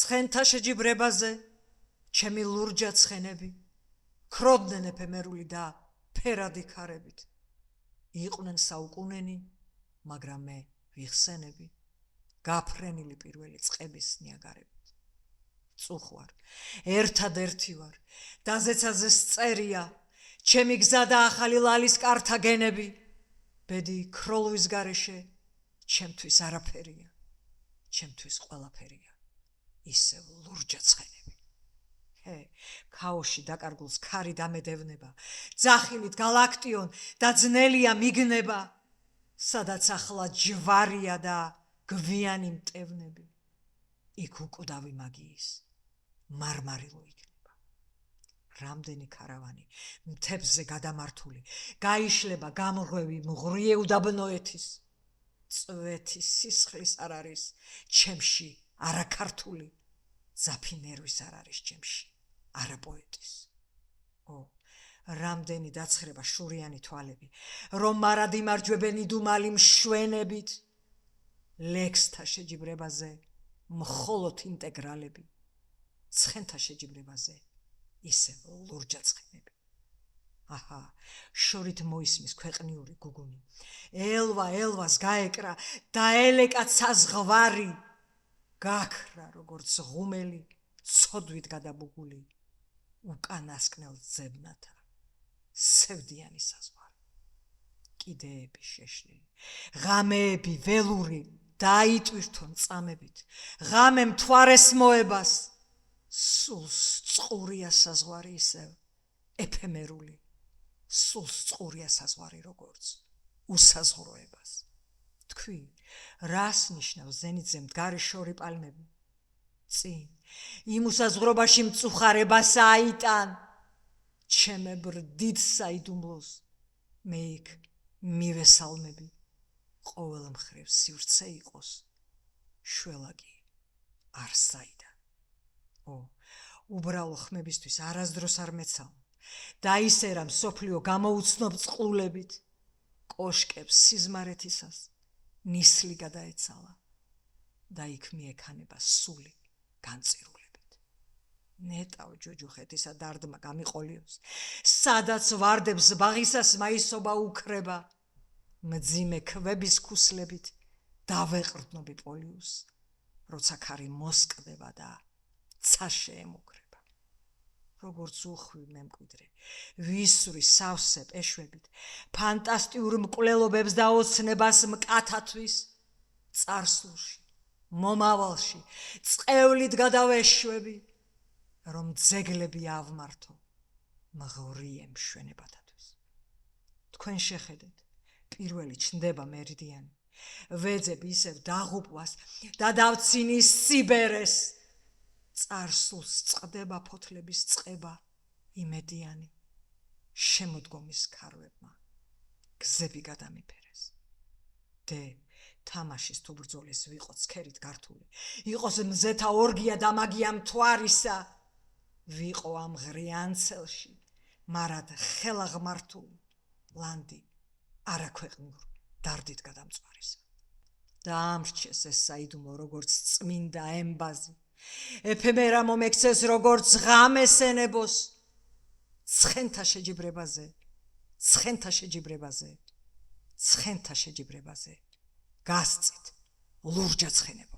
ცხენთა შეჯიბრებაზე ჩემი ლურჯა ცხენები ქროდნენ ეფემერული და ფერადი ქარებით იყვნენ საუკუნენი მაგრამ მე ვიხსენები გაფრენილი პირველი წყების ნიაგარებით წუხვარ ერთადერთი ვარ და ზეცაზეს წერია ჩემი გზა და ახალი ლალის კართაგენები ბედი ქროლვის გარეშე ჩემთვის არაფერია ჩემთვის ყველაფერია ისევ ლურჯა ცხენები ქაოში დაკარგულს ქარი დამედევნება ძახილით გალაქტიონ და ძნელია მიგნება სადაც ახლა ჯვარია და გვიანი მტევნები იქ უკვდავი მაგიის მარმარილო იქნება რამდენი ქარავანი მთებზე გადამართული გაიშლება გამრღვევი მღრიე უდაბნოეთის წვეთის სისხლის არ არის ჩემში არაქართული ძაფი ნერვის არ არის ჩემში არა პოეტის რამდენი დაცხრება შურიანი თვალები რომ მარად იმარჯვებენ იდუმალი მშვენებით ლექსთა შეჯიბრებაზე მხოლოდ ინტეგრალები ცხენთა შეჯიბრებაზე ისევ ლურჯა ცხენები აჰა შორით მოისმის ქვეყნიური გუგუნი ელვას გაეკრა და ელეკაც საზღვარი გაქრა როგორც ღუმელი ცოდვით გადაბუგული უკანასკნელ ძებნათა სევდიანი საზღვარი კიდეები შეშლილი ღამეები ველური დაიტვირთონ წამებით ღამე მთვარეს მოებას სულს წყურია საზღვარი ისევ ეფემერული სულს წყურია საზღვარი როგორც უსაზღვროებას თქვი რას ნიშნავს ზენიტზე მდგარი შორი პალმები წინ იმ უსაზღვრობაში მწუხარებას აიტან ჩემებრ დიდ საიდუმლოს მე იქ მივესალმები ყოველ მხრივ სივრცე იყოს შველაკი არ საიდან უბრალო ხმებისთვის არასდროს არ მეცალ და ისე რა მსოფლიო გამოუცნობ წყლულებით კოშკებს სიზმარეთისას ნისლი გადაეცალა და იქ მიექანება სული განწირულებით ნეტავ ჯოჯუხეთისა დარდმა გამიყოლიოს სადაც ვარდებს ბაღისას მაისობა უქრება მძიმე ქვების ქუსლებით დავეყრდნობი პოლიუს როცა ქარი მოსკდება და ცა შეემუქრება როგორც უხვი მემკვიდრე ვისური სავსე პეშვებით ფანტასტიურ მკვლელობებს და ოცნებას მკათათვის წარსულში მომავალში წყევლით გადავეშვები რომ ძეგლები ავმართო მღვრიე მშვენებათათვის თქვენ შეხედეთ პირველი ჩნდება მერიდიანი ვეძები ისევ დაღუპვას და დავცინის სიბერეს წარსულს წყდება ფოთლების წყება იმედიანი შემოდგომის ქარვებმა გზები გადამიფერეს დე თამაშის თუ ბრძოლის ვიყო ცქერით გართული იყოს მზეთა ორგია და მაგია მთვარისა ვიყო ამ ღრიანცელში მარად ხელა ღმართული ლანდი არაქვეყნიურ დარდით გადამწვარისა დაამრჩეს ეს საიდუმლო როგორც წმინდა ემბაზი ეფემერა მომექცეს როგორც ღამესენებოს ცხენთა შეჯიბრებაზე გასწით ლურჯა ცხენებო